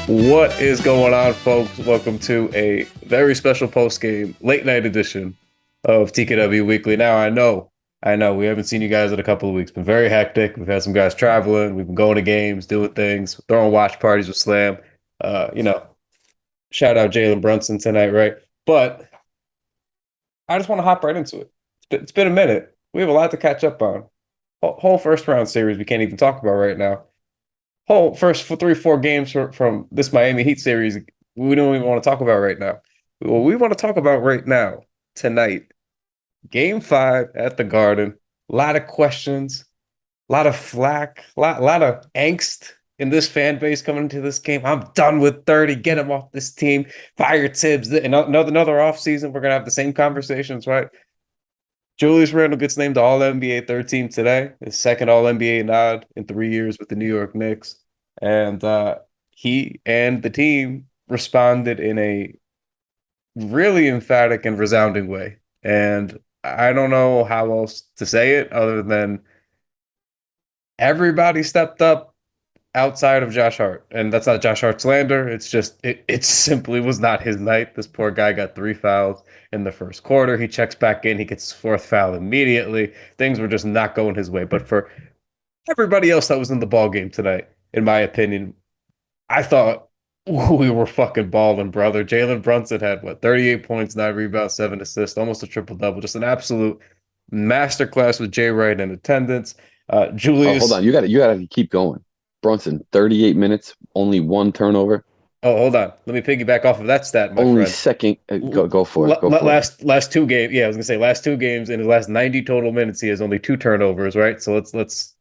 What is going on, folks? Welcome to a very special post-game late night edition of TKW Weekly. Now, I know, we haven't seen you guys in a couple of weeks. Been very hectic. We've had some guys traveling. We've been going to games, doing things, throwing watch parties with Slam. Uh, you know, Shout out Jalen Brunson tonight, right? But I just want to hop right into it. It's been a minute. We have a lot to catch up on. Whole first round series we can't even talk about right now. Whole first 3, 4 games from this Miami Heat series we don't even want to talk about right now. What we want to talk about right now, tonight, game 5 at the Garden. A lot of questions, a lot of flack, lot of angst in this fan base coming into this game. I'm done with 30. Get him off this team. Fire Tibbs. Another offseason. We're gonna have the same conversations, right? Julius Randle gets named All NBA third team today, his second All NBA nod in 3 years with the New York Knicks. And he and the team responded in a really emphatic and resounding way. And I don't know how else to say it other than everybody stepped up outside of Josh Hart. And that's not Josh Hart slander. It's just, it simply was not his night. This poor guy got 3 fouls in the first quarter. He checks back in. He gets his fourth foul immediately. Things were just not going his way. But for everybody else that was in the ball game tonight, in my opinion, I thought we were fucking balling, brother. Jalen Brunson had 38 points, 9 rebounds, 7 assists, almost a triple double. Just an absolute masterclass with Jay Wright in attendance. Oh, hold Julius. on. You gotta keep going. Brunson, 38 minutes, only one turnover, Oh, hold on. Let me piggyback off of that stat, my only friend. second. Go for it. Go for it. Last 2 games. Yeah, I was gonna say last 2 games in his last 90 total minutes, he has only 2 turnovers, right? So let's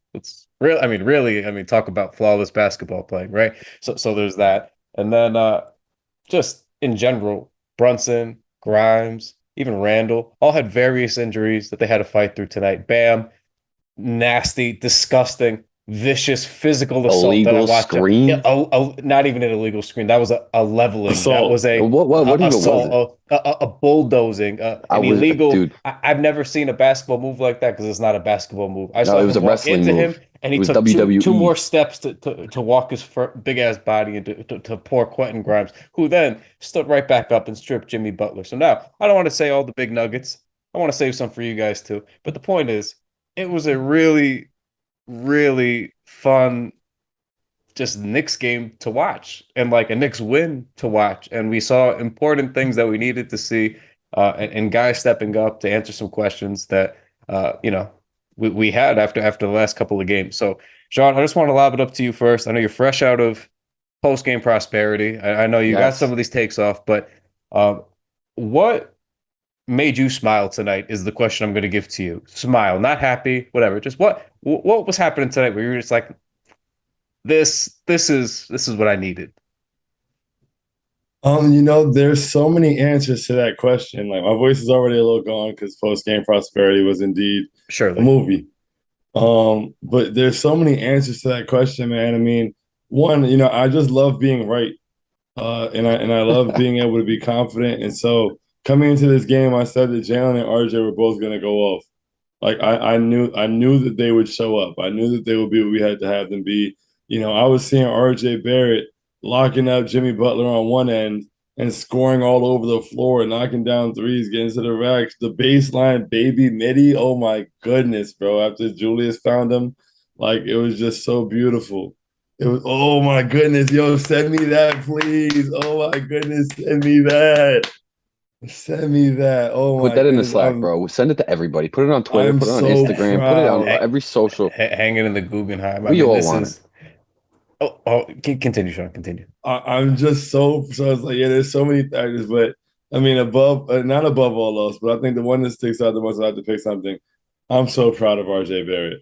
really, I mean, talk about flawless basketball playing, right? So there's that, and then just in general, Brunson, Grimes, even Randall all had various injuries that they had to fight through tonight. Bam, nasty, disgusting, vicious physical assault that I Illegal watched. screen. Not even an illegal screen. That was a leveling. That Assault. was What a even was it? assault, a bulldozing, I an was, illegal. dude. I've never seen a basketball move like that because it's not a basketball move. I No, saw it was him a walk wrestling into him, move. and It he was took two more WWE. steps to walk his big ass body into to poor Quentin Grimes, who then stood right back up and stripped Jimmy Butler. So now I don't want to say all the big nuggets. I want to save some for you guys too. But the point is, it was a really fun just Knicks game to watch and like a Knicks win to watch. And we saw important things that we needed to see and guys stepping up to answer some questions that we had after the last couple of games. So Shaun, I just want to lob it up to you first. I know you're fresh out of post game prosperity. I know you got some Yes. of these takes off, but what made you smile tonight is the question I'm going to give to you. Smile, not happy, whatever. Just what was happening tonight where you were just like, this is what I needed. There's so many answers to that question. Like my voice is already a little gone because Post Game Prosperity was indeed a Surely. movie. But there's so many answers to that question, man. I mean, one, I just love being right. And I love being able to be confident. And so coming into this game, I said that Jalen and RJ were both gonna go off. Like I knew that they would show up. I knew that they would be what we had to have them be. I was seeing RJ Barrett locking up Jimmy Butler on one end and scoring all over the floor, knocking down threes, getting to the racks. The baseline baby midi. Oh my goodness, bro. After Julius found him, like it was just so beautiful. It was, oh my goodness, yo, send me that, please. Oh my goodness, send me that. Send me that. Oh Put my that in the goodness. Slack, bro. Send it to everybody. Put it on Twitter. I'm Put it on so Instagram. Put it on proud. every social. Hanging in the Guggenheim. I We mean, all this want it. is. Continue, Shaun. Continue. I'm just so it's like, yeah, there's so many factors, but I mean, above, not above all else, but I think the one that sticks out the most, I have to pick something. I'm so proud of RJ Barrett.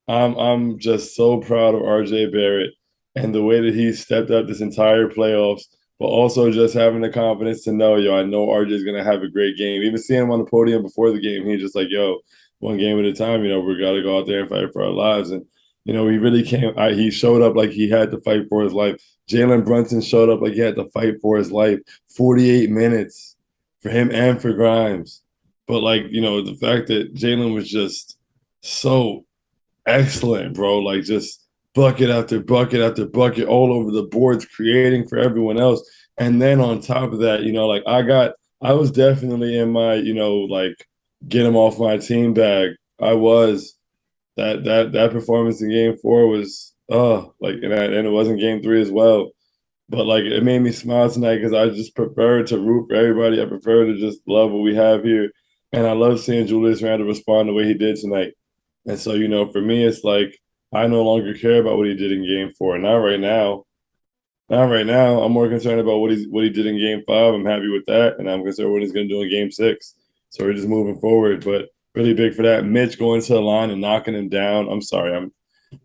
I'm just so proud of RJ Barrett and the way that he stepped up this entire playoffs, but also just having the confidence to know, yo, I know RJ is gonna have a great game. Even seeing him on the podium before the game, he's just like, yo, one game at a time. We gotta go out there and fight for our lives. And he really came. He showed up like he had to fight for his life. Jalen Brunson showed up like he had to fight for his life. 48 minutes for him and for Grimes. But like, the fact that Jalen was just so excellent, bro. Like just bucket after bucket after bucket all over the boards, creating for everyone else. And then on top of that, like I was definitely in my, like get him off my team bag. I was that performance in game four was and it wasn't game three as well. But like it made me smile tonight because I just prefer to root for everybody. I prefer to just love what we have here. And I love seeing Julius Randle respond the way he did tonight. And so, for me, it's like I no longer care about what he did in game four. Not right now. Not right now. I'm more concerned about what he did in game five. I'm happy with that. And I'm concerned what he's gonna do in game six. So we're just moving forward. But really big for that. Mitch going to the line and knocking him down. I'm sorry, I'm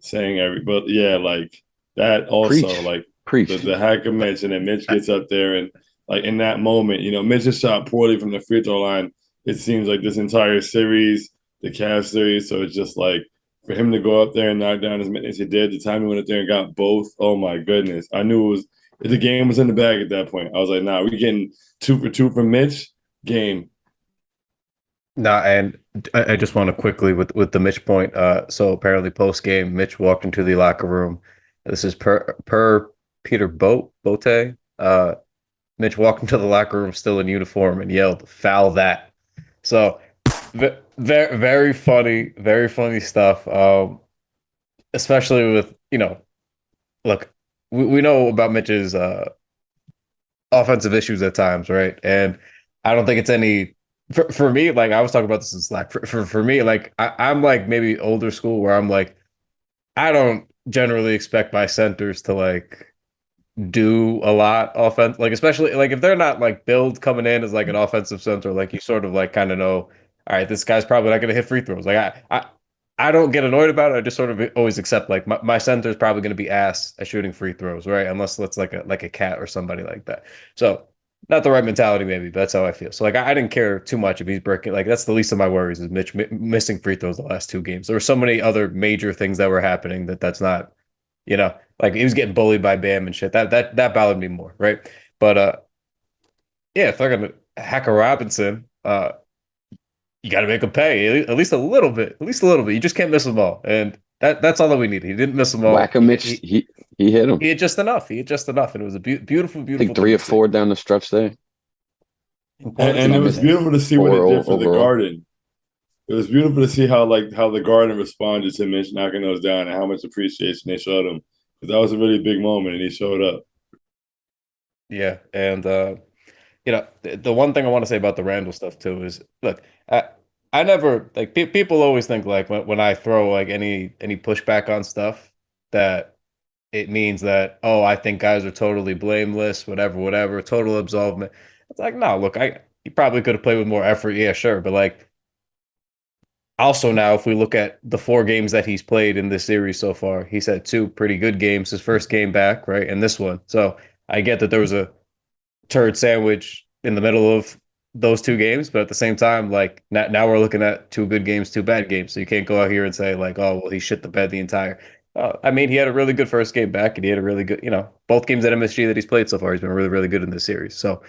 saying but yeah, like that also, Preach. like the, Preach. the hack of Mitch, and then Mitch gets up there and like in that moment, Mitch has shot poorly from the free throw line. It seems like this entire series, the Cavs series. So it's just like for him to go up there and knock down as many as he did, the time he went up there and got both. Oh my goodness. I knew the game was in the bag at that point. I was like, nah, we getting 2 for 2 from Mitch. Game. Nah, and I just want to quickly with the Mitch point. So apparently post game, Mitch walked into the locker room. This is per Peter Bote. Mitch walked into the locker room still in uniform and yelled, "Foul that!" So very funny stuff. Especially with look, we know about Mitch's offensive issues at times, right? And I don't think it's any for me. Like I was talking about this in Slack. For me, like I'm like maybe older school where I'm like I don't generally expect my centers to like do a lot offense, like especially like if they're not like build coming in as like an offensive center, like you sort of like kind of know, all right, this guy's probably not going to hit free throws. Like I don't get annoyed about it. I just sort of always accept like my center is probably going to be ass at shooting free throws, right? Unless it's like a cat or somebody like that. So not the right mentality, maybe, but that's how I feel. So like I didn't care too much if he's breaking. Like that's the least of my worries is Mitch missing free throws the last two games. There were so many other major things that were happening that's not like he was getting bullied by Bam and shit. That bothered me more, right? But yeah, if they're gonna hack a Robinson, you got to make him pay at least a little bit, at least a little bit. You just can't miss them all, and that's all that we needed. He didn't miss them all. Whack a Mitch. He hit him. He had just enough. He had just enough, and it was a beautiful, I think beautiful thing three or to see. four down the stretch there. And, Important and it stuff, was Missed man. beautiful to see what it four did for the overall. Garden. It was beautiful to see how the Garden responded to Mitch knocking those down and how much appreciation they showed him. Because that was a really big moment and he showed up. Yeah, and the one thing I want to say about the Randall stuff too is, look, I never like people always think like when I throw like any pushback on stuff that it means that, oh, I think guys are totally blameless, whatever, total absolvement. It's like, no, look, he probably could have played with more effort, yeah, sure, but like also now if we look at the four games that he's played in this series so far, he's had two pretty good games, his first game back, right, and this one. So I get that there was a turd sandwich in the middle of those two games, but at the same time, like now we're looking at two good games, two bad games. So you can't go out here and say like, oh, well, he shit the bed the entire. I mean, he had a really good first game back, and he had a really good, both games at MSG that he's played so far, he's been really, really good in this series. So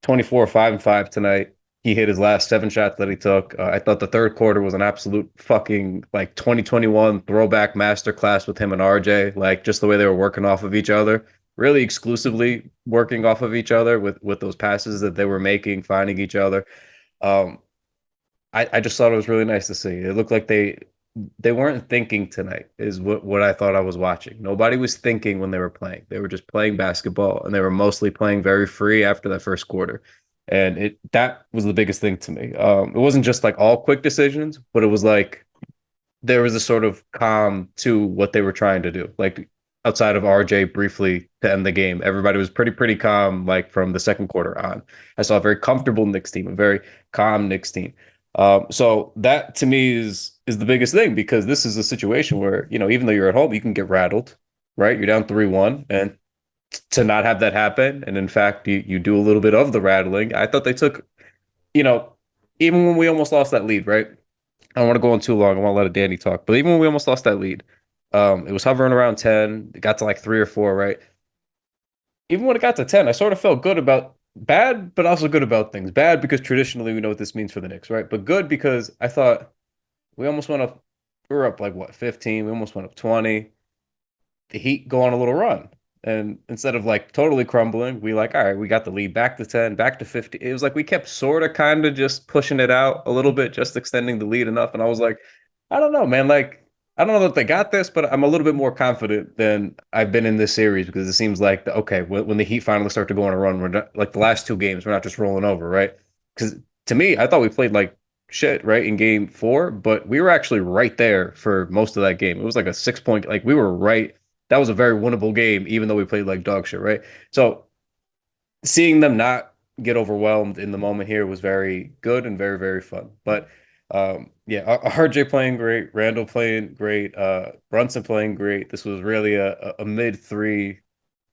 24, 5 and 5 tonight. He hit his last seven shots that he took. I thought the third quarter was an absolute fucking like 2021 throwback masterclass with him and RJ, like just the way they were working off of each other, really exclusively working off of each other with those passes that they were making, finding each other. Um, I just thought it was really nice to see. It looked like they weren't thinking tonight, is what I thought I was watching. Nobody was thinking when they were playing. They were just playing basketball, and they were mostly playing very free after that first quarter. And that was the biggest thing to me. It wasn't just like all quick decisions, but it was like there was a sort of calm to what they were trying to do. Like outside of RJ briefly to end the game, everybody was pretty calm. Like from the second quarter on, I saw a very comfortable Knicks team, a very calm Knicks team. So that to me is the biggest thing because this is a situation where even though you're at home, you can get rattled, right? You're down 3-1, and to not have that happen, and in fact, you do a little bit of the rattling. I thought they took, you know, even when we almost lost that lead, right? I don't want to go on too long. I want to let Danny talk. But even when we almost lost that lead, it was hovering around 10. It got to like 3 or 4, right? Even when it got to 10, I sort of felt good about bad, but also good about things. Bad because traditionally we know what this means for the Knicks, right? But good because I thought we almost went up. We were up like what, 15? We almost went up 20. the Heat go on a little run. And instead of like totally crumbling, we like, all right, we got the lead back to 10, back to 50. It was like we kept sort of kind of just pushing it out a little bit, just extending the lead enough. And I was like, I don't know, man. Like, I don't know that they got this, but I'm a little bit more confident than I've been in this series because it seems like, okay, when the Heat finally start to go on a run, we're not, like the last two games, we're not just rolling over, right? Because to me, I thought we played like shit, right, in game four, but we were actually right there for most of that game. It was like a 6 point, like we were right. That was a very winnable game, even though we played like dog shit, right? So seeing them not get overwhelmed in the moment here was very good and very, very fun. But yeah, RJ playing great, Randall playing great, Brunson playing great. This was really a mid three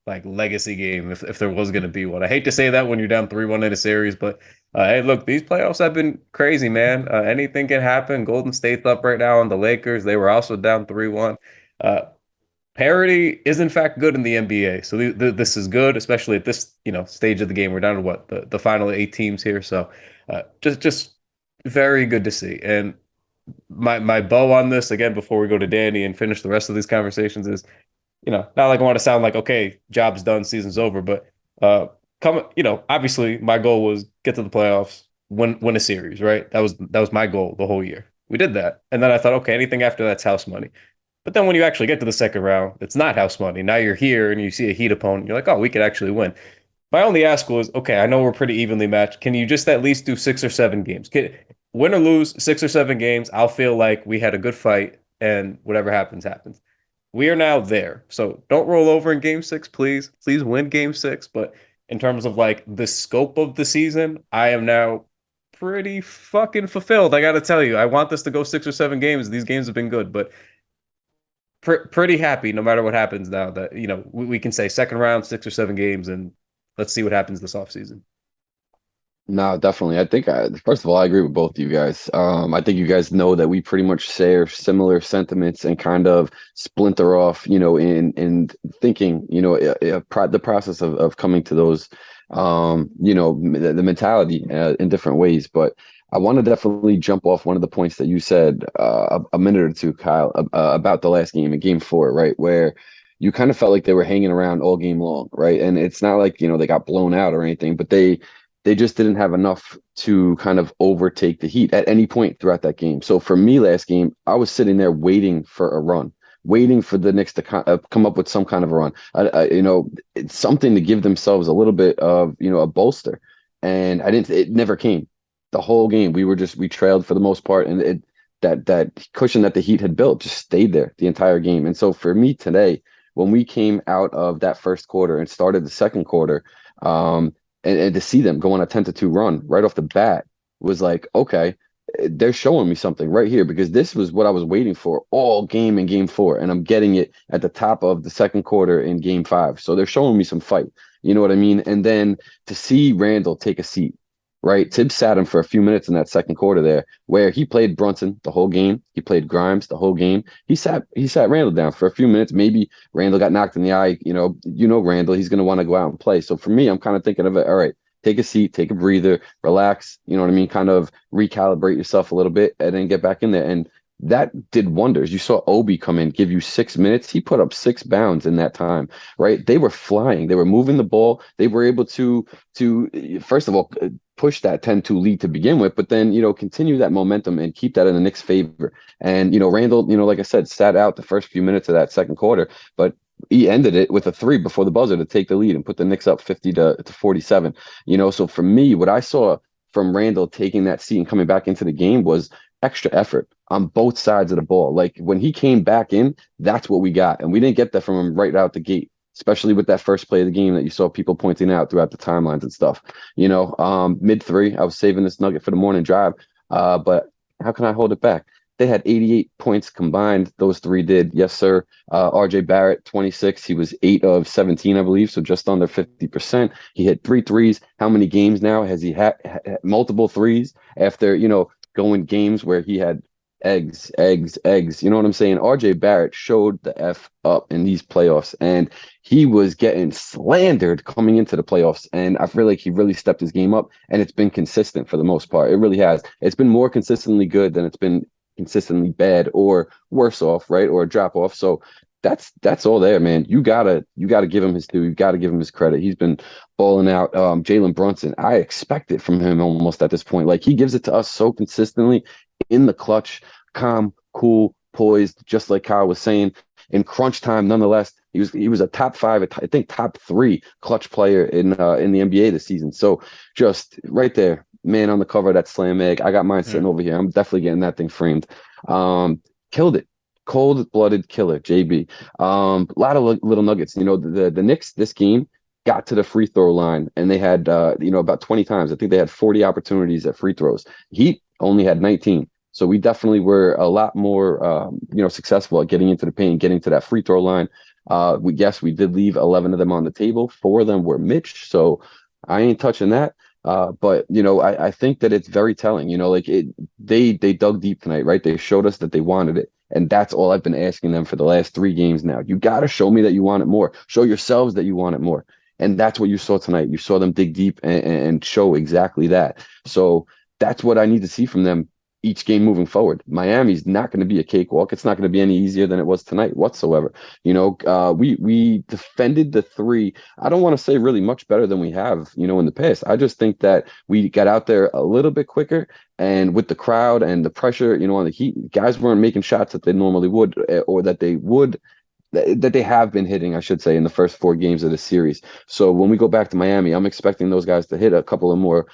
like legacy game if there was going to be one. I hate to say that when you're down 3-1 in a series, but hey, look, these playoffs have been crazy, man. Anything can happen. Golden State's up right now on the Lakers. They were also down 3-1. Uh, Parity is in fact good in the NBA. So this is good, especially at this, stage of the game. We're down to what the final 8 teams here. So just very good to see. And my bow on this again before we go to Danny and finish the rest of these conversations is not like I want to sound like, okay, job's done, season's over, but obviously my goal was get to the playoffs, win a series, right? That was my goal the whole year. We did that. And then I thought, okay, anything after that's house money. But then when you actually get to the second round, it's not house money. Now you're here and you see a Heat opponent, you're like, oh, we could actually win. My only ask was, okay, I know we're pretty evenly matched. Can you just at least do 6 or 7 games? Win or lose 6 or 7 games, I'll feel like we had a good fight and whatever happens, happens. We are now there. So don't roll over in game six, please. Please win game six. But in terms of like the scope of the season, I am now pretty fucking fulfilled. I got to tell you, I want this to go 6 or 7 games. These games have been good, but pretty happy no matter what happens now that, we can say second round, 6 or 7 games, and let's see what happens this offseason. No, definitely. I think first of all, I agree with both of you guys. I think you guys know that we pretty much share similar sentiments and kind of splinter off, in thinking, the process of coming to those, the mentality in different ways. But I want to definitely jump off one of the points that you said a minute or two, Kyle, about the last game in game four, right? Where you kind of felt like they were hanging around all game long, right? And it's not like, they got blown out or anything, but they just didn't have enough to kind of overtake the Heat at any point throughout that game. So for me last game, I was sitting there waiting for a run, waiting for the Knicks to come up with some kind of a run, it's something to give themselves a little bit of, a bolster. And it never came. The whole game, we trailed for the most part. And that cushion that the Heat had built just stayed there the entire game. And so for me today, when we came out of that first quarter and started the second quarter, and to see them go on a 10-2 run right off the bat was like, okay, they're showing me something right here because this was what I was waiting for all game in game four. And I'm getting it at the top of the second quarter in game five. So they're showing me some fight. You know what I mean? And then to see Randall take a seat, right? Tibbs sat him for a few minutes in that second quarter there, where he played Brunson the whole game. He played Grimes the whole game. He sat Randall down for a few minutes. Maybe Randall got knocked in the eye. Randall, he's going to want to go out and play. So for me, I'm kind of thinking of it. All right, take a seat, take a breather, relax. You know what I mean? Kind of recalibrate yourself a little bit and then get back in there. And that did wonders. You saw Obi come in, give you 6 minutes. He put up 6 bounds in that time, right? They were flying. They were moving the ball. They were able to first of all, push that 10-2 lead to begin with, but then, continue that momentum and keep that in the Knicks' favor. And, Randall, like I said, sat out the first few minutes of that second quarter, but he ended it with a 3 before the buzzer to take the lead and put the Knicks up 50 to 47. So for me, what I saw from Randall taking that seat and coming back into the game was extra effort on both sides of the ball. Like when he came back in, that's what we got. And we didn't get that from him right out the gate, especially with that first play of the game that you saw people pointing out throughout the timelines and stuff. Mid three, I was saving this nugget for the morning drive. But how can I hold it back? They had 88 points combined. Those three did. Yes, sir. RJ Barrett, 26. He was 8 of 17, I believe. So just under 50%. He hit 3 threes. How many games now has he had multiple threes after, going games where he had eggs? You know what I'm saying? RJ Barrett showed the F up in these playoffs, and he was getting slandered coming into the playoffs. And I feel like he really stepped his game up, and it's been consistent for the most part. It really has. It's been more consistently good than it's been consistently bad or worse off, right? Or a drop off. So that's all there, man. You gotta give him his due. You gotta give him his credit. He's been balling out. Jalen Brunson, I expect it from him almost at this point. Like he gives it to us so consistently in the clutch, calm, cool, poised, just like Kyle was saying. In crunch time, nonetheless, he was a top five, I think top three clutch player in the NBA this season. So just right there, man, on the cover of that slam egg. I got mine sitting over here. I'm definitely getting that thing framed. Killed it. Cold-blooded killer, JB. A lot of little nuggets. The Knicks this game got to the free throw line and they had about 20 times. I think they had 40 opportunities at free throws. Heat only had 19. So we definitely were a lot more successful at getting into the paint, getting to that free throw line. We did leave 11 of them on the table. 4 of them were Mitch, so I ain't touching that. But I think that it's very telling. They dug deep tonight, right? They showed us that they wanted it. And that's all I've been asking them for the last 3 games now. You got to show me that you want it more. Show yourselves that you want it more. And that's what you saw tonight. You saw them dig deep and show exactly that. So that's what I need to see from them each game moving forward. Miami's not going to be a cakewalk. It's not going to be any easier than it was tonight whatsoever. We defended the 3. I don't want to say really much better than we have, in the past. I just think that we got out there a little bit quicker, and with the crowd and the pressure, on the Heat, guys weren't making shots that they normally would, or that they have been hitting, I should say, in the first 4 games of the series. So when we go back to Miami, I'm expecting those guys to hit a couple of more,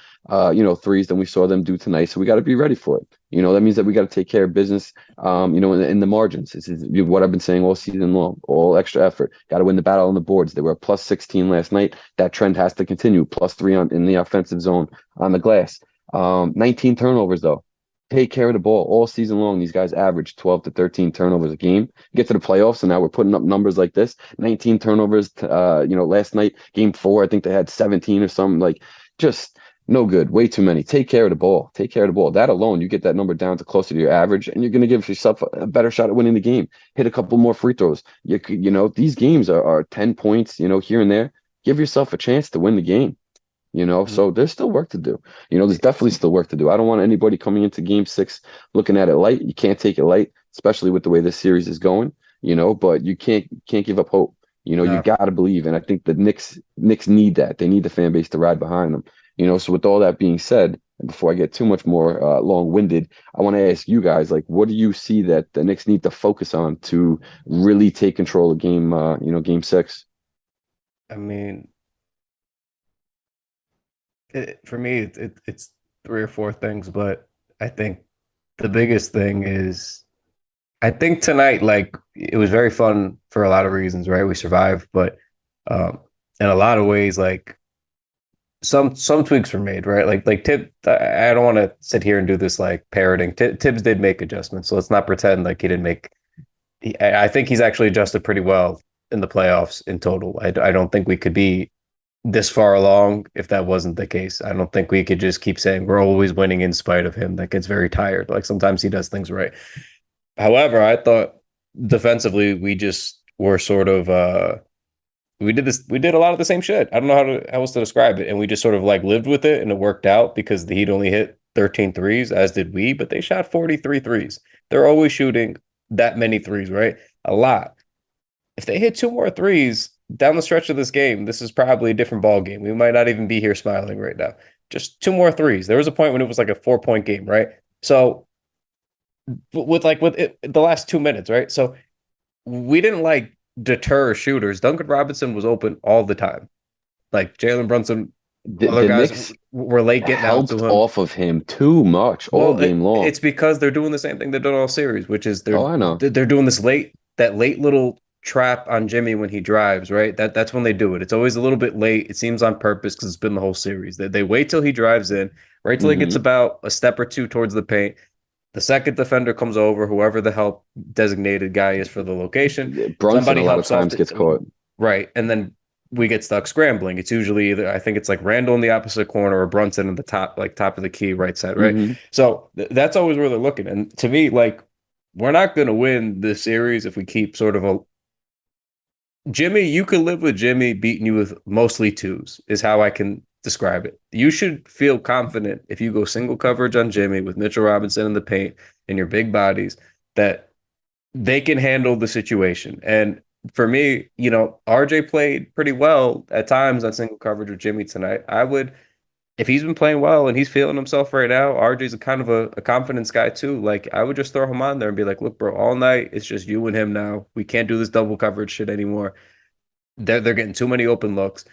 threes than we saw them do tonight. So we got to be ready for it. That means that we got to take care of business, in the margins. This is what I've been saying all season long, all extra effort. Got to win the battle on the boards. They were a plus 16 last night. That trend has to continue. Plus 3 in the offensive zone on the glass. 19 turnovers, though. Take care of the ball all season long. These guys average 12 to 13 turnovers a game. Get to the playoffs, and now we're putting up numbers like this. 19 turnovers. Last night, game 4, I think they had 17 or something. Like, just no good. Way too many. Take care of the ball. Take care of the ball. That alone, you get that number down to closer to your average, and you're going to give yourself a better shot at winning the game. Hit a couple more free throws. These games are 10 points, here and there. Give yourself a chance to win the game. So there's still work to do. There's definitely still work to do. I don't want anybody coming into game 6 looking at it light. You can't take it light, especially with the way this series is going, but you can't give up hope. You got to believe. And I think the Knicks need that. They need the fan base to ride behind them. So with all that being said, and before I get too much more long-winded, I want to ask you guys, like, what do you see that the Knicks need to focus on to really take control of game 6? I mean, for me, it's 3 or 4 things, but I think the biggest thing is, I think tonight, like, it was very fun for a lot of reasons, right? We survived, but in a lot of ways, like, some tweaks were made, right? Like I don't want to sit here and do this like parroting. Tibbs did make adjustments, so let's not pretend like he didn't make. I think he's actually adjusted pretty well in the playoffs in total. I don't think we could be this far along if that wasn't the case. I don't think we could just keep saying we're always winning in spite of him. That gets very tired. Like sometimes he does things right. However, I thought defensively we just were sort of we did a lot of the same shit. I don't know how else to describe it. And we just sort of like lived with it and it worked out because the Heat only hit 13 threes, as did we, but they shot 43 threes. They're always shooting that many threes, right? A lot. If they hit 2 more threes down the stretch of this game, this is probably a different ball game. We might not even be here smiling right now. Just 2 more threes. There was a point when it was like a 4-point game, right? So with the last 2 minutes, right? So we didn't like deter shooters. Duncan Robinson was open all the time. Like Jalen Brunson, other The guys Knicks were late getting out helped to him. off of him too much all Well, game long. it's because they're doing the same thing they've done all series, which is Oh, I know. they're doing that late little trap on Jimmy when he drives, right? That's when they do it. It's always a little bit late. It seems on purpose because it's been the whole series. They wait till he drives in, right till he gets about a step or 2 towards the paint. The second defender comes over, whoever the help designated guy is for the location. Brunson Somebody a lot of helps off times gets caught. right, and then we get stuck scrambling. It's usually either I think it's like Randall in the opposite corner or Brunson in the top of the key right side, right? So that's always where they're looking. And to me, like we're not going to win this series if we keep sort of a Jimmy. You could live with Jimmy beating you with mostly 2s, is how I can describe it. You should feel confident if you go single coverage on Jimmy with Mitchell Robinson in the paint and your big bodies that they can handle the situation. And for me, RJ played pretty well at times on single coverage with Jimmy tonight. I would, if he's been playing well and he's feeling himself right now, RJ's a kind of a confidence guy too. Like I would just throw him on there and be like, look, bro, all night it's just you and him now. We can't do this double coverage shit anymore. They're getting too many open looks.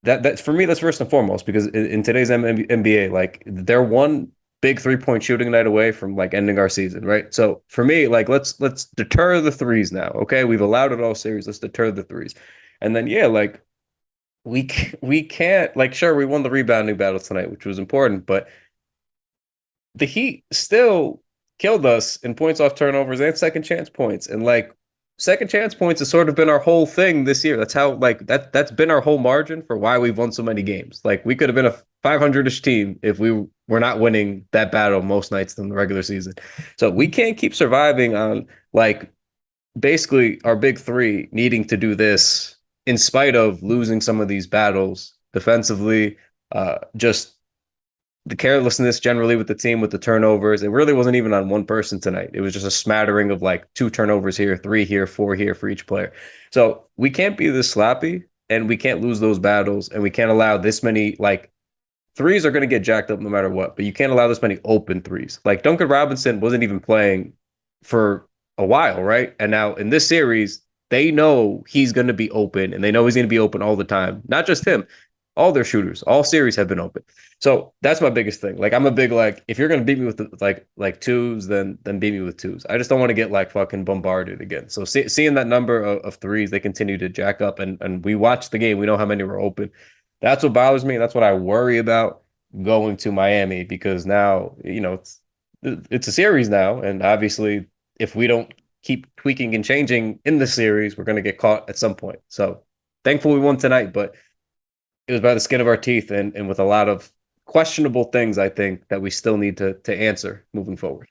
That for me, that's first and foremost because in today's NBA, like they're one big 3-point shooting night away from like ending our season, right? So for me, like let's deter the threes now. Okay, we've allowed it all series. Let's deter the threes, and then yeah, like we can't like sure we won the rebounding battle tonight, which was important, but the Heat still killed us in points off turnovers and second chance points. And like second chance points has sort of been our whole thing this year. That's how like that's been our whole margin for why we've won so many games. Like we could have been a 500-ish team if we were not winning that battle most nights in the regular season. So we can't keep surviving on like basically our big three needing to do this in spite of losing some of these battles defensively, just the carelessness generally with the team with the turnovers. It really wasn't even on one person tonight. It was just a smattering of like 2 turnovers here, 3 here, 4 here for each player. So we can't be this sloppy and we can't lose those battles and we can't allow this many like threes are going to get jacked up no matter what, but you can't allow this many open threes. Like Duncan Robinson wasn't even playing for a while, right? And now in this series, they know he's going to be open and they know he's going to be open all the time. Not just him, all their shooters, all series have been open. So that's my biggest thing. Like I'm a big like if you're gonna beat me with like twos, then beat me with twos. I just don't want to get like fucking bombarded again. So seeing that number of threes, they continue to jack up, and we watch the game. We know how many were open. That's what bothers me. That's what I worry about going to Miami because now it's a series now, and obviously if we don't keep tweaking and changing in the series, we're gonna get caught at some point. So thankful we won tonight, but it was by the skin of our teeth and with a lot of questionable things, I think, that we still need to answer moving forward.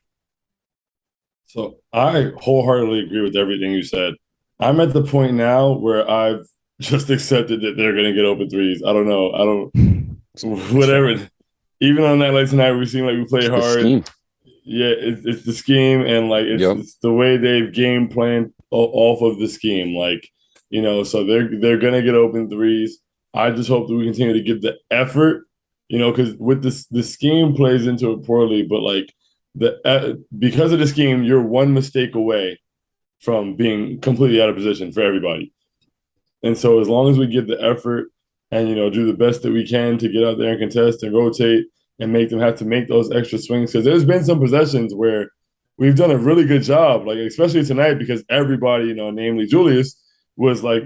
So I wholeheartedly agree with everything you said. I'm at the point now where I've just accepted that they're going to get open threes. I don't know. I don't, whatever. Even on that night tonight, we seem like we play hard. Yeah, it's the scheme and like it's the way they've game planned off of the scheme. Like, so they're going to get open threes. I just hope that we continue to give the effort, because with this, the scheme plays into it poorly, but like because of the scheme, you're one mistake away from being completely out of position for everybody. And so as long as we give the effort and, do the best that we can to get out there and contest and rotate and make them have to make those extra swings, because there's been some possessions where we've done a really good job, like especially tonight because everybody, namely Julius, was like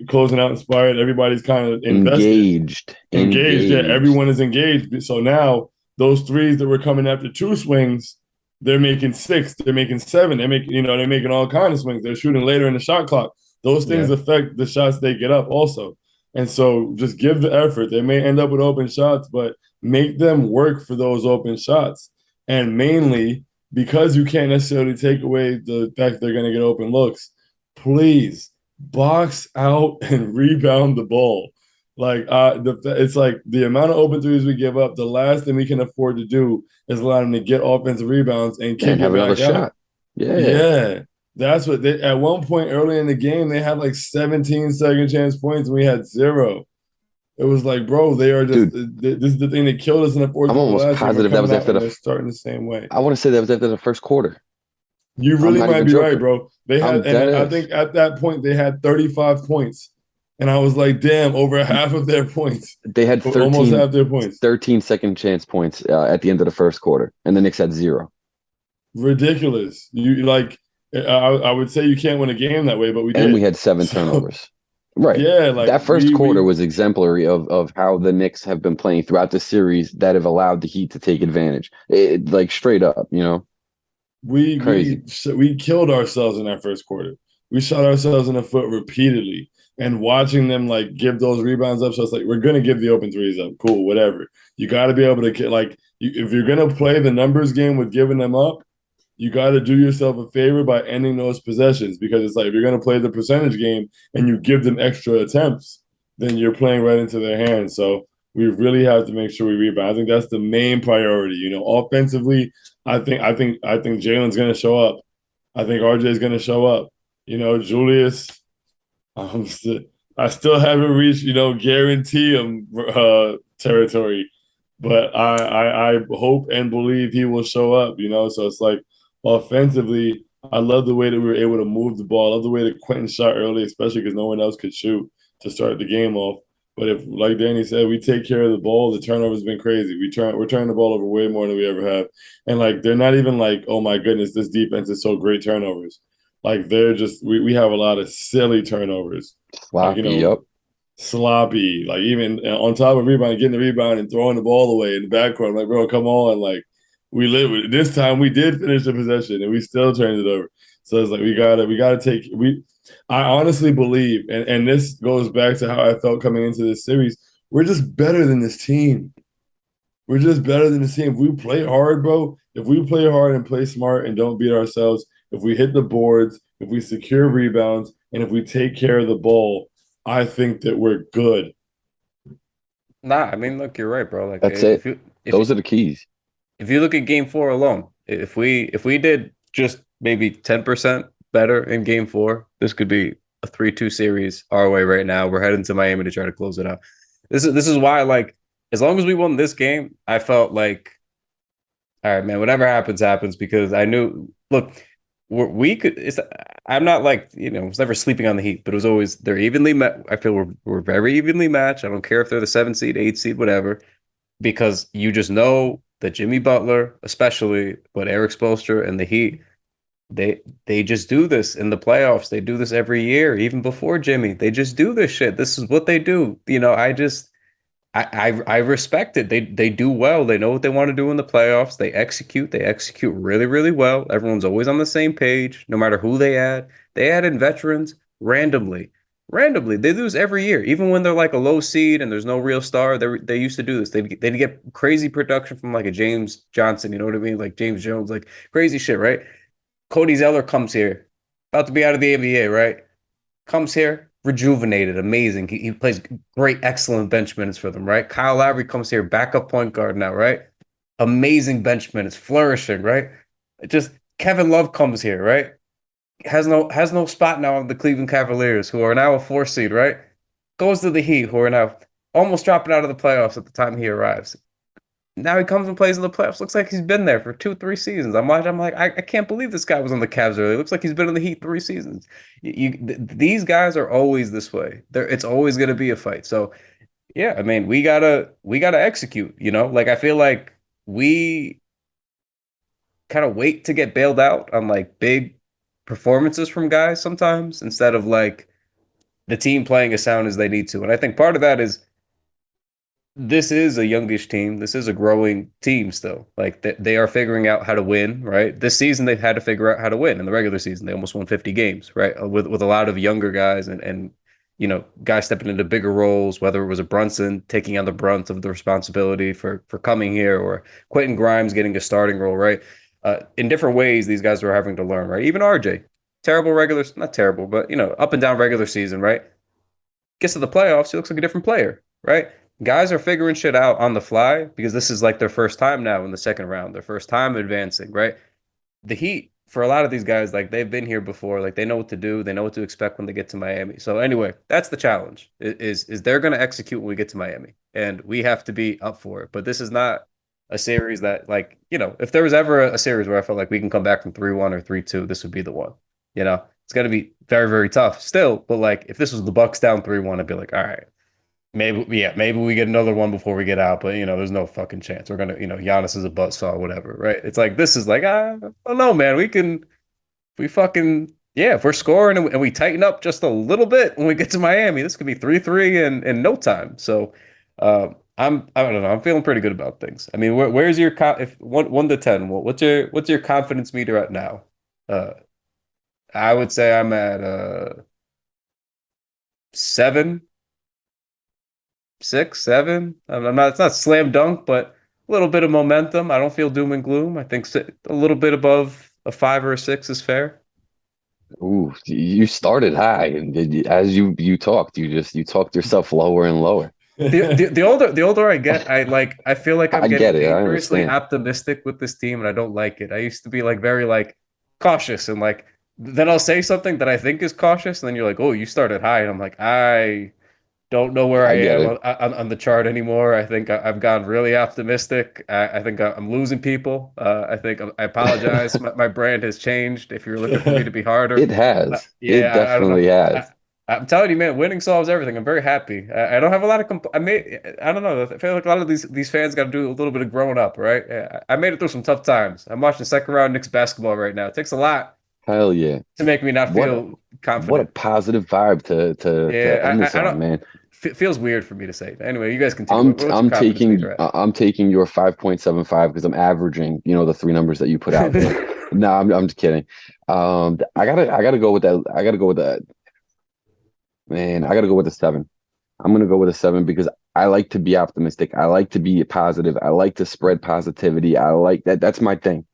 closing out inspired. Everybody's kind of invested. Engaged. Yeah, everyone is engaged. So now those threes that were coming after 2 swings, they're making 6, they're making 7, they're making all kinds of swings. They're shooting later in the shot clock. Those things affect the shots they get up also. And so just give the effort. They may end up with open shots, but make them work for those open shots. And mainly because you can't necessarily take away the fact they're going to get open looks, please box out and rebound the ball. Like it's like the amount of open threes we give up, the last thing we can afford to do is allow them to get offensive rebounds and kick it back out. Yeah. That's what they at one point early in the game, they had like 17 second chance points and we had 0. It was like, bro, they are just this is the thing that killed us in the fourth quarter. I'm almost positive that was after they're starting the same way. I want to say that was after the first quarter. You really might be right, bro. They had, and I think at that point they had 35 points, and I was like, damn, over half of their points. They had almost half their points. 13 second chance points at the end of the first quarter, and the Knicks had 0. Ridiculous. You like, I would say you can't win a game that way, but we did. And we had 7 turnovers. Right. Yeah, like that first quarter was exemplary of how the Knicks have been playing throughout the series that have allowed the Heat to take advantage. Like straight up, We killed ourselves in that first quarter. We shot ourselves in the foot repeatedly, and watching them like give those rebounds up. So it's like we're gonna give the open threes up. Cool, whatever. You got to be able to if you're gonna play the numbers game with giving them up, you got to do yourself a favor by ending those possessions, because it's like if you're gonna play the percentage game and you give them extra attempts, then you're playing right into their hands. So we really have to make sure we rebound. I think that's the main priority. Offensively, I think Jalen's going to show up. I think RJ is going to show up. Julius, I still haven't reached, guarantee him territory, but I hope and believe he will show up. So it's like offensively, I love the way that we were able to move the ball. I love the way that Quentin shot early, especially because no one else could shoot to start the game off. But if, like Danny said, we take care of the ball, the turnover's been crazy. We're turning the ball over way more than we ever have, and like they're not even like, oh my goodness, this defense is so great turnovers. Like they're just we have a lot of silly turnovers. Like, Sloppy. Yep. sloppy. Like even on top of rebound, getting the rebound and throwing the ball away in the backcourt. I'm like, bro, come on. Like we live this time we did finish the possession and we still turned it over. So it's like we gotta take I honestly believe, and this goes back to how I felt coming into this series, we're just better than this team. We're just better than the team. If we play hard, bro, if we play hard and play smart and don't beat ourselves, if we hit the boards, if we secure rebounds, and if we take care of the ball, I think that we're good. Nah, I mean, look, you're right, bro. Like That's it. if you if Those are the keys. if you look at game four alone, if we did just maybe 10% better in game four, this could be a 3-2 series our way right now. We're heading to Miami to try to close it out. This is why, like, as long as we won this game, I felt like, all right, man, whatever happens, happens, because I knew, look, we could. I'm not like, I was never sleeping on the Heat, but it was always they're evenly met. I feel we're very evenly matched. I don't care if they're the 7 seed, 8 seed, whatever, because you just know that Jimmy Butler, especially, but Eric Spoelstra and the Heat, they just do this in the playoffs. They do this every year, even before Jimmy. They just do this shit. This is what they do. I respect it. They do well. They know what they want to do in the playoffs. They execute. They execute really, really well. Everyone's always on the same page, no matter who they add. They add in veterans randomly. Randomly. They lose every year. Even when they're like a low seed and there's no real star, they used to do this. They'd get crazy production from like a James Johnson, you know what I mean? Like James Jones, like crazy shit, right? Cody Zeller comes here, about to be out of the NBA, right? Comes here, rejuvenated, amazing. He plays great, excellent bench minutes for them, right? Kyle Lowry comes here, backup point guard now, right? Amazing bench minutes, flourishing, right? Just Kevin Love comes here, right? Has no spot now on the Cleveland Cavaliers, who are now a 4 seed, right? Goes to the Heat, who are now almost dropping out of the playoffs at the time he arrives. Now he comes and plays in the playoffs. Looks like he's been there for 2, 3 seasons. I'm like, I can't believe this guy was on the Cavs early. Looks like he's been in the Heat 3 seasons. These guys are always this way. It's always going to be a fight. So yeah, I mean, we gotta execute. Like I feel like we kind of wait to get bailed out on like big performances from guys sometimes instead of like the team playing as sound as they need to. And I think part of that is this is a youngish team. This is a growing team still. Like they are figuring out how to win, right? This season they've had to figure out how to win. In the regular season, they almost won 50 games, right? With a lot of younger guys and guys stepping into bigger roles, whether it was a Brunson taking on the brunt of the responsibility for coming here or Quentin Grimes getting a starting role, right? In different ways, these guys were having to learn, right? Even RJ, terrible regular, not terrible, but up and down regular season, right? Gets to the playoffs, he looks like a different player, right? Guys are figuring shit out on the fly because this is like their first time now in the second round, their first time advancing, right? The Heat, for a lot of these guys, like they've been here before, like they know what to do, they know what to expect when they get to Miami. So anyway, that's the challenge. Is they're going to execute when we get to Miami, and we have to be up for it. But this is not a series that, like, if there was ever a series where I felt like we can come back from 3-1 or 3-2, this would be the one. It's going to be very, very tough still. But like, if this was the Bucks down 3-1, I'd be like, all right. Maybe we get another one before we get out, but there's no fucking chance. We're gonna, Giannis is a buzzsaw, whatever, right? It's like this is like, I don't know, man. We fucking yeah, if we're scoring and we tighten up just a little bit when we get to Miami, this could be 3-3 in no time. So I don't know. I'm feeling pretty good about things. I mean, where's your if 1 to 10? What's your confidence meter at now? Uh, I would say I'm at 7. 6, 7. I'm not. It's not slam dunk, but a little bit of momentum. I don't feel doom and gloom. I think a little bit above a 5 or a 6 is fair. Ooh, you started high, and as you talked, you talked yourself lower and lower. The older I get, I feel like I'm I getting get it. I dangerously understand. optimistic with this team, and I don't like it. I used to be like very like cautious, and like then I'll say something that I think is cautious, and then you're like, oh, you started high, and I'm like, I don't know where I I get am it. on the chart anymore. I think I've gone really optimistic. I think I'm losing people. I think I apologize. My brand has changed. If you're looking for me to be harder, It has. It yeah, I don't know. definitely has. I'm telling you, man, winning solves everything. I'm very happy. I don't have a lot of I don't know. I feel like a lot of these fans got to do a little bit of growing up, right? I made it through some tough times. I'm watching second round Knicks basketball right now. It takes a lot Hell yeah. to make me not What feel what a confident. positive vibe to end Yeah, this I on, don't. man. Feels weird for me to say. Anyway, you guys continue. What's your confidence meter at? I'm taking your 5.75 because I'm averaging, the three numbers that you put out there. No, I'm just kidding. I gotta go with that. I gotta go with that. Man, I gotta go with the seven. I'm gonna go with a seven because I like to be optimistic. I like to be positive. I like to spread positivity. I like that. That's my thing.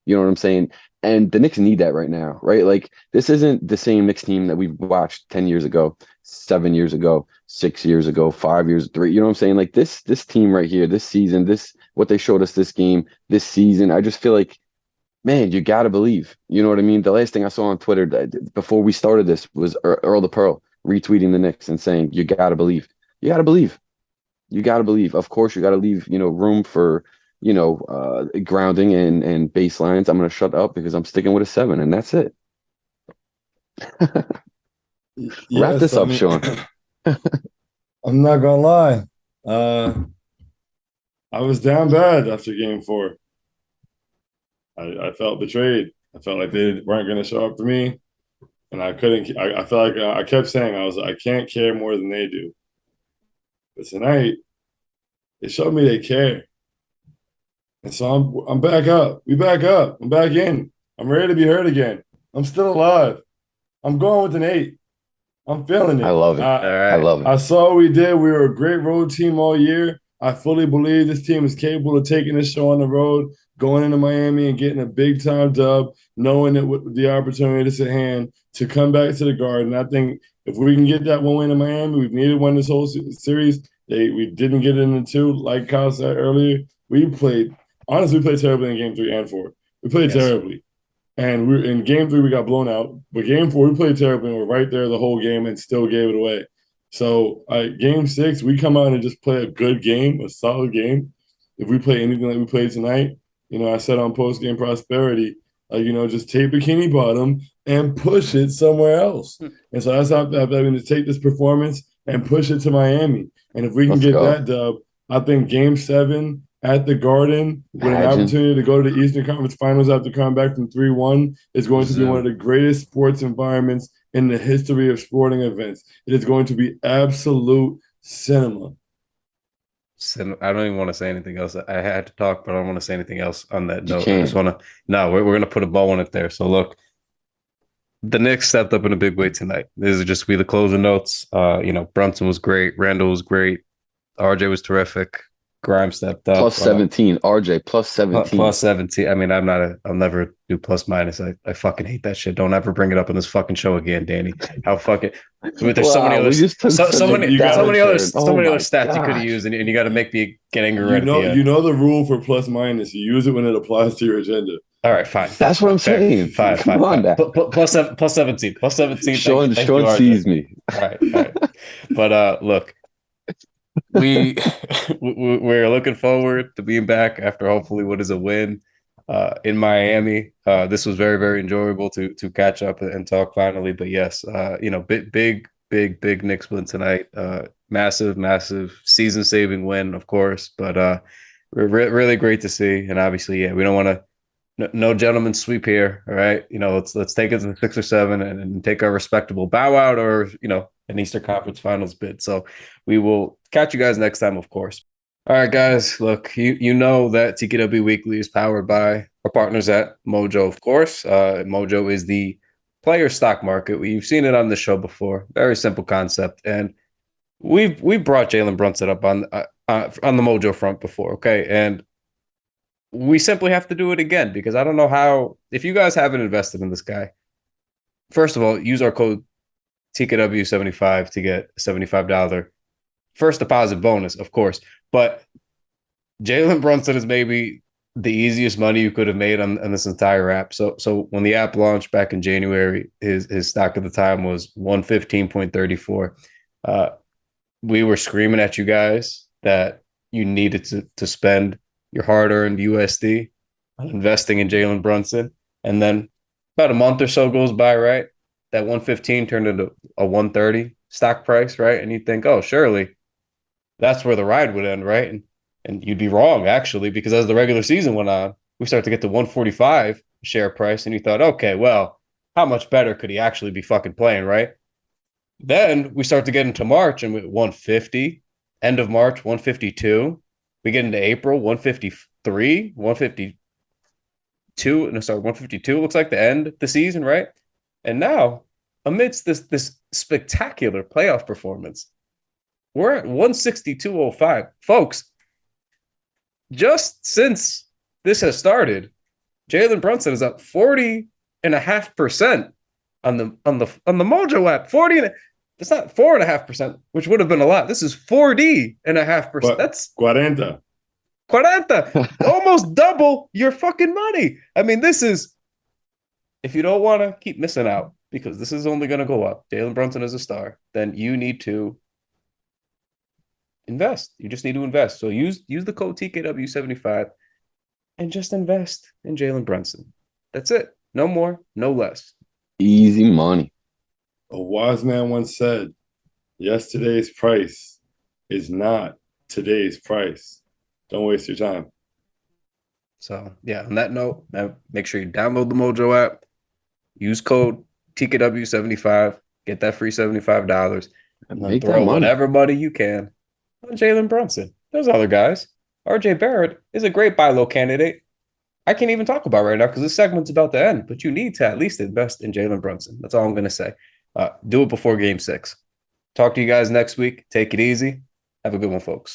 You know what I'm saying? And the Knicks need that right now, right? Like this isn't the same Knicks team that we've watched 10 years ago, 7 years ago, 6 years ago, 5 years, three. You know what I'm saying? Like this team right here, this season, this what they showed us this game, this season. I just feel like, man, you gotta believe. You know what I mean? The last thing I saw on Twitter before we started this was Earl the Pearl retweeting the Knicks and saying, "You gotta believe. You gotta believe. You gotta believe. Of course, you gotta leave, room for, grounding and baselines. I'm gonna shut up because I'm sticking with a seven, and that's it. Wrap Yes, this I up, mean, Shaun. I'm not gonna lie. Uh, I was down bad after game four. I felt betrayed. I felt like they weren't gonna show up for me, and I couldn't. I felt like I kept saying I can't care more than they do. But tonight, they showed me they care, and so I'm back up. We back up. I'm back in. I'm ready to be heard again. I'm still alive. I'm going with an 8. I'm feeling I it. love it. All I right. love it. I saw what we did. We were a great road team all year. I fully believe this team is capable of taking this show on the road, going into Miami and getting a big time dub, knowing that with the opportunity is at hand to come back to the Garden. I think if we can get that one win in Miami, we've needed one this whole series. We didn't get it in the two, like Kyle said earlier. We played terribly in game 3 and 4. We played Yes. terribly. And we in game 3 we got blown out, but game 4 we played terribly and we're right there the whole game and still gave it away. So game 6 we come out and just play a good game, a solid game. If we play anything like we played tonight, I said on post game prosperity, just take Bikini Bottom and push it somewhere else. And so that's how I'm going to take this performance and push it to Miami. And if we can Let's get go. that dub, I think game 7 at the Garden with an Imagine. opportunity to go to the Eastern Conference Finals after coming back from 3-1 is going to be one of Zoom. the greatest sports environments in the history of sporting events. It is going to be absolute cinema. I don't even want to say anything else. I had to talk, but I don't want to say anything else on that You note. I just can. want to. No, we're going to put a bow on it there. So look, the Knicks stepped up in a big way tonight. These are just be the closing notes. Brunson was great. Randall was great. RJ was terrific. Grimes stepped Plus up. 17. RJ, plus 17. Plus 17. I mean, I'll never do plus minus. I fucking hate that shit. Don't ever bring it up in this fucking show again, Danny. How fucking, but there's so many Wow, we others, just took such a You got it. downturn. so Oh many other my stats you could have gosh. used, and you got to make me get angry right You at the know, you end. know the rule for plus minus. You use it when it applies to your agenda. All right, fine. That's what I'm Fair. saying. Fine, Come fine, on fine. now. Plus 17. Plus 17. Sean, Thank you, Sean RJ. sees me. All right, all right. But look, we we're looking forward to being back after hopefully what is a win in Miami. This was very, very enjoyable to catch up and talk finally. But yes, big Knicks win tonight. Massive season saving win, of course. But really great to see. And obviously, yeah, we don't want to. No gentleman's sweep here. All right. Let's take it to the 6 or 7 and take our respectable bow out or, an Eastern Conference Finals bid. So we will catch you guys next time, of course. All right, guys. Look, you know that TKW Weekly is powered by our partners at Mojo, of course. Mojo is the player stock market. We've seen it on the show before. Very simple concept. And we've brought Jalen Brunson up on the Mojo front before. Okay. And we simply have to do it again because I don't know how. If you guys haven't invested in this guy, first of all, use our code TKW75 to get a $75 first deposit bonus, of course. But Jalen Brunson is maybe the easiest money you could have made on this entire app. So when the app launched back in January, his stock at the time was 115.34. We were screaming at you guys that you needed to spend your hard-earned USD on investing in Jalen Brunson. And then about a month or so goes by, right? That 115 turned into a 130 stock price, right? And you'd think, oh, surely that's where the ride would end, right? And you'd be wrong, actually, because as the regular season went on, we started to get to 145 share price, and you thought, okay, well, how much better could he actually be fucking playing, right? Then we start to get into March and 150, end of March, 152. We get into April, 153, 152, no, sorry, 152 looks like the end of the season, right? And now, amidst this spectacular playoff performance, we're at 162.05. Folks, just since this has started, Jalen Brunson is up 40.5% on the Mojo app. 40, it's not 4.5%, which would have been a lot. This is 40.5%. That's 40. almost double your fucking money. I mean, this is, if you don't want to keep missing out, because this is only going to go up, Jalen Brunson is a star, then you need to invest. You just need to invest. So use the code TKW75 and just invest in Jalen Brunson. That's it. No more, no less. Easy money. A wise man once said, yesterday's price is not today's price. Don't waste your time. So, yeah, on that note, make sure you download the Mojo app, use code TKW75, get that free $75, and then throw whatever money you can on Jalen Brunson. There's other guys. RJ Barrett is a great buy low candidate. I can't even talk about right now because this segment's about to end, but you need to at least invest in Jalen Brunson. That's all I'm going to say. Do it before Game 6. Talk to you guys next week. Take it easy. Have a good one, folks.